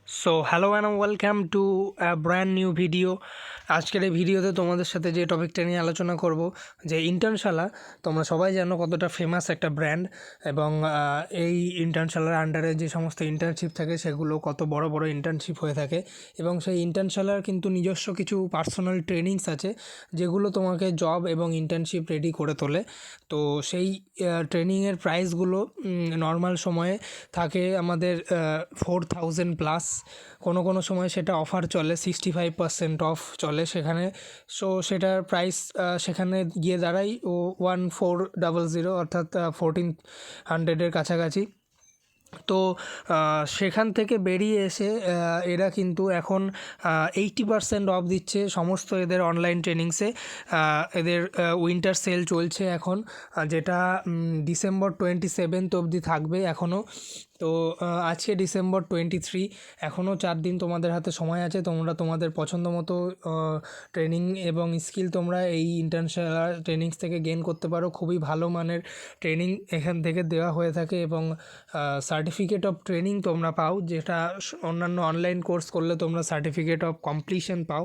So hello and welcome to a brand new video. আজকের এই ভিডিওতে তোমাদের সাথে যে টপিকটা নিয়ে আলোচনা করব যে ইন্টার্নশালা তোমরা সবাই জানো কতটা ফেমাস একটা ব্র্যান্ড এবং এই ইন্টার্নশালার আন্ডারে যে সমস্ত ইন্টার্নশিপ থাকে সেগুলো কত বড় বড় ইন্টার্নশিপ হয়ে থাকে এবং সেই ইন্টার্নশালার কিন্তু নিজস্ব কিছু পার্সোনাল ট্রেনিংস আছে যেগুলো তোমাকে জব এবং ইন্টার্নশিপ রেডি করে তোলে। তো সেই ট্রেনিংয়ের প্রাইসগুলো নর্মাল সময়ে থাকে আমাদের 4000+। কোনো সময় সেটা অফার চলে 65% অফ চলে সেখানে। সো সেটার প্রাইস সেখানে গিয়ে দাঁড়ায় 1400 অর্থাৎ 1400-এর কাছাকাছি। তো সেখান থেকে বেরিয়ে এসে এরা কিন্তু এখন 80% অফ দিচ্ছে সমস্ত এদের অনলাইন ট্রেনিংসে। এদের উইন্টার সেল চলছে এখন, যেটা ডিসেম্বর 27 অবধি থাকবে এখনও। তো আজকে ডিসেম্বর 23, এখনও 4 দিন তোমাদের হাতে সময় আছে। তোমরা তোমাদের পছন্দ মতো ট্রেনিং এবং স্কিল তোমরা এই ইন্টার্নশিপ ট্রেনিংস থেকে গেইন করতে পারো। খুবই ভালো মানের ট্রেনিং এখান থেকে দেওয়া হয়ে থাকে এবং সার্টিফিকেট অফ ট্রেনিং তোমরা পাও, যেটা অন্যান্য অনলাইন কোর্স করলে তোমরা সার্টিফিকেট অফ কমপ্লিশন পাও।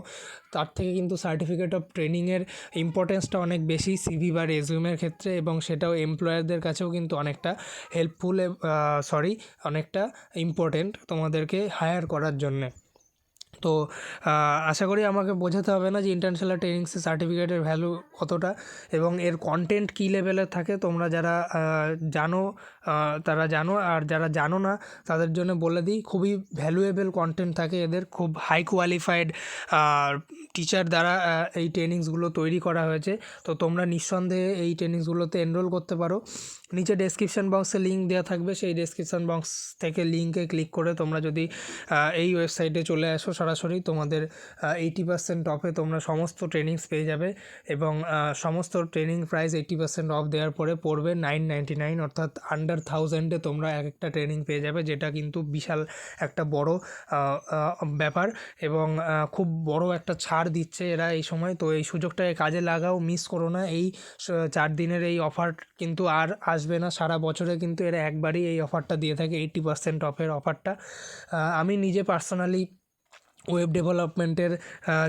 তার থেকে কিন্তু সার্টিফিকেট অফ ট্রেনিংয়ের ইম্পর্টেন্সটা অনেক বেশি সিভি বা রেজিউমের ক্ষেত্রে, এবং সেটাও এমপ্লয়ারদের কাছেও কিন্তু অনেকটা হেল্পফুল, অনেকটা ইম্পর্টেন্ট তোমাদেরকে হায়ার করার জন্যে। তো আশা করি আমাকে বোঝাতে হবে না যে ইন্টার্নশালা ট্রেনিংসের সার্টিফিকেটের ভ্যালু কতটা এবং এর কন্টেন্ট কী লেভেলের থাকে। তোমরা যারা জানো তারা জানো, আর যারা জানো না তাদের জন্য বলে দিই, খুবই ভ্যালুয়েবল কন্টেন্ট থাকে এদের। খুব হাই কোয়ালিফাইড টিচার দ্বারা এই ট্রেনিংসগুলো তৈরি করা হয়েছে। তো তোমরা নিঃসন্দেহে এই ট্রেনিংসগুলোতে এনরোল করতে পারো। নিচে ডেসক্রিপশান বক্সে লিঙ্ক দেওয়া থাকবে, সেই ডেসক্রিপশান বক্স থেকে লিঙ্কে ক্লিক করে তোমরা যদি এই ওয়েবসাইটে চলে আসো সরাসরি, তোমাদের 80% অফে তোমরা সমস্ত ট্রেনিংস পেয়ে যাবে এবং সমস্ত ট্রেনিং প্রাইস 80% অফ দেওয়ার পরে পড়বে 999, অর্থাৎ আন্ডার 1000-এ তোমরা এক একটা ট্রেনিং পেয়ে যাবে, যেটা কিন্তু বিশাল একটা বড় ব্যাপার এবং খুব বড় একটা ছাড় দিচ্ছে এরা এই সময়। তো এই সুযোগটাকে কাজে লাগাও, মিস করো না। এই 4 দিনের এই অফার কিন্তু আর আসবে না, সারা বছরে কিন্তু এরা একবারই এই অফারটা দিয়ে থাকে, 80% অফের অফারটা। আমি নিজে পার্সোনালি ওয়েব ডেভেলপমেন্টের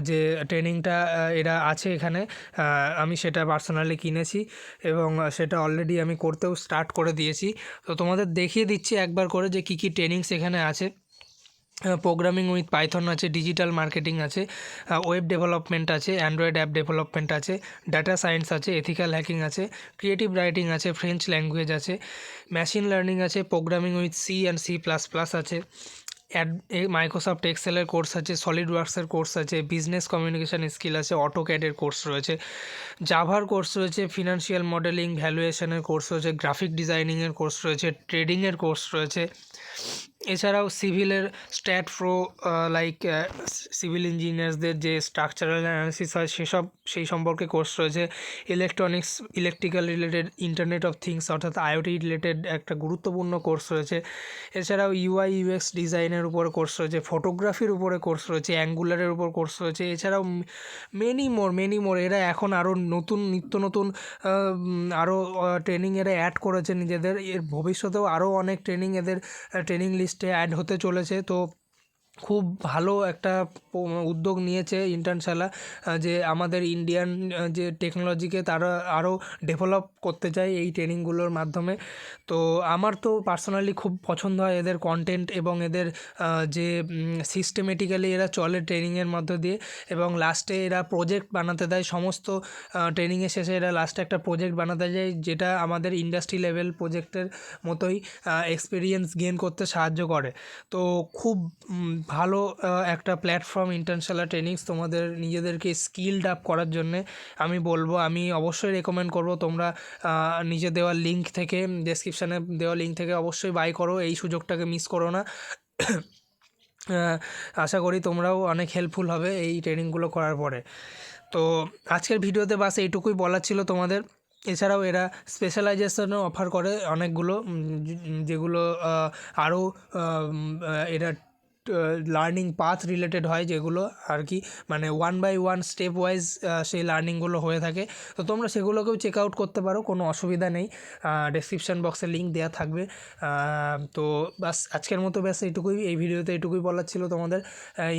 যে ট্রেনিংটা এরা আছে এখানে, আমি সেটা পার্সোনালি কিনেছি এবং সেটা অলরেডি আমি করতেও স্টার্ট করে দিয়েছি। তো তোমাদের দেখিয়ে দিচ্ছি একবার করে যে কী কী ট্রেনিংস এখানে আছে। প্রোগ্রামিং উইথ পাইথন আছে, ডিজিটাল মার্কেটিং আছে, ওয়েব ডেভেলপমেন্ট আছে, অ্যান্ড্রয়েড অ্যাপ ডেভেলপমেন্ট আছে, ডাটা সায়েন্স আছে, এথিক্যাল হ্যাকিং আছে, ক্রিয়েটিভ রাইটিং আছে, ফ্রেঞ্চ ল্যাঙ্গুয়েজ আছে, মেশিন লার্নিং আছে, programming with C and C++ আছে, মাইক্রোসফট এক্সেলের কোর্স আছে, সলিড ওয়ার্কসের কোর্স আছে, বিজনেস কমিউনিকেশান স্কিল আছে, অটোক্যাডের কোর্স রয়েছে, জাভার কোর্স রয়েছে, ফিনান্সিয়াল মডেলিং ভ্যালুয়েশনের কোর্স রয়েছে, গ্রাফিক ডিজাইনিংয়ের কোর্স রয়েছে, ট্রেডিংয়ের কোর্স রয়েছে। এছাড়াও সিভিলের স্ট্যাট প্রো, লাইক সিভিল ইঞ্জিনিয়ার্সদের যে স্ট্রাকচারাল অ্যানালিসিস হয় সেই সম্পর্কে কোর্স রয়েছে। Electronics, electrical related, internet of things অর্থাৎ আইওটি রিলেটেড একটা গুরুত্বপূর্ণ কোর্স রয়েছে। এছাড়াও UI/UX ডিজাইনের উপরে কোর্স রয়েছে, ফটোগ্রাফির উপরে কোর্স রয়েছে, অ্যাঙ্গুলারের উপর কোর্স রয়েছে। এছাড়াও মেনি মোর এরা এখন আরও নিত্য নতুন আরও ট্রেনিং এরা অ্যাড করেছে নিজেদের। এর ভবিষ্যতেও আরও অনেক ট্রেনিং এদের ট্রেনিং লিস্টে অ্যাড হতে চলেছে। তো খুব ভালো একটা উদ্যোগ নিয়েছে ইন্টার্নশালা, যে আমাদের ইন্ডিয়ান যে টেকনোলজিকে তারা আরও ডেভেলপ করতে চায় এই ট্রেনিংগুলোর মাধ্যমে। তো আমার তো পার্সোনালি খুব পছন্দ হয় এদের কন্টেন্ট এবং এদের যে সিস্টেমেটিক্যালি এরা চলে ট্রেনিংয়ের মধ্য দিয়ে, এবং লাস্টে এরা প্রজেক্ট বানাতে দেয়। সমস্ত ট্রেনিংয়ের শেষে এরা লাস্টে একটা প্রজেক্ট বানাতে যায়, যেটা আমাদের ইন্ডাস্ট্রি লেভেল প্রজেক্টের মতোই এক্সপিরিয়েন্স গেইন করতে সাহায্য করে। তো খুব ভালো একটা প্ল্যাটফর্ম ইন্টার্নশালা ট্রেনিংস তোমাদের নিজেদেরকে স্কিলড আপ করার জন্যে। আমি বলবো, আমি অবশ্যই রেকমেন্ড করবো তোমরা নিচে দেওয়া লিঙ্ক থেকে, ডেসক্রিপশানে দেওয়া লিঙ্ক থেকে অবশ্যই বাই করো, এই সুযোগটাকে মিস করো না। আশা করি তোমরাও অনেক হেল্পফুল হবে এই ট্রেনিংগুলো করার পরে। তো আজকের ভিডিওতে বাস এইটুকুই বলার ছিল তোমাদের। এছাড়াও এরা স্পেশালাইজেশনও অফার করে অনেকগুলো, যেগুলো আরও এরা লার্নিং পাথ রিলেটেড হয়, যেগুলো আর কি মানে 1 বাই 1 স্টেপ ওয়াইজ সেই লার্নিংগুলো হয়ে থাকে। তো তোমরা সেগুলোকেও চেক আউট করতে পারো, কোনো অসুবিধা নেই। ডেসক্রিপশান বক্সে লিঙ্ক দেওয়া থাকবে। তো বাস আজকের মতো ব্যাস এইটুকুই, এই ভিডিওতে এইটুকুই বলার ছিল, তোমাদের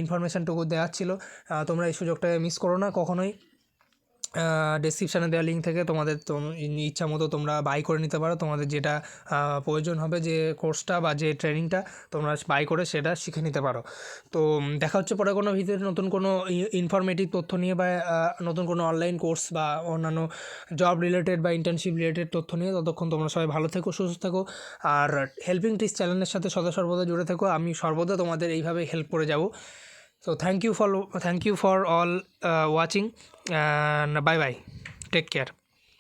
ইনফরমেশানটুকু দেওয়ার ছিল। তোমরা এই সুযোগটাকে মিস করো না কখনোই। ডেসক্রিপশানে দেওয়া লিঙ্ক থেকে তোমাদের ইচ্ছা মতো তোমরা বাই করে নিতে পারো, তোমাদের যেটা প্রয়োজন হবে, যে কোর্সটা বা যে ট্রেনিংটা তোমরা বাই করে সেটা শিখে নিতে পারো। তো দেখা হচ্ছে পরে কোনো ভিডিওতে নতুন কোনো ইনফরমেটিভ তথ্য নিয়ে, বা নতুন কোনো অনলাইন কোর্স বা অন্যান্য জব রিলেটেড বা ইন্টার্নশিপ রিলেটেড তথ্য নিয়ে। ততক্ষণ তোমরা সবাই ভালো থেকো, সুস্থ থাকো, আর হেল্পিং টিপস চ্যানেলের সাথে সর্বদা জুড়ে থেকো। আমি সর্বদা তোমাদের এইভাবে হেল্প করে যাব। So thank you for all watching, and bye bye, take care.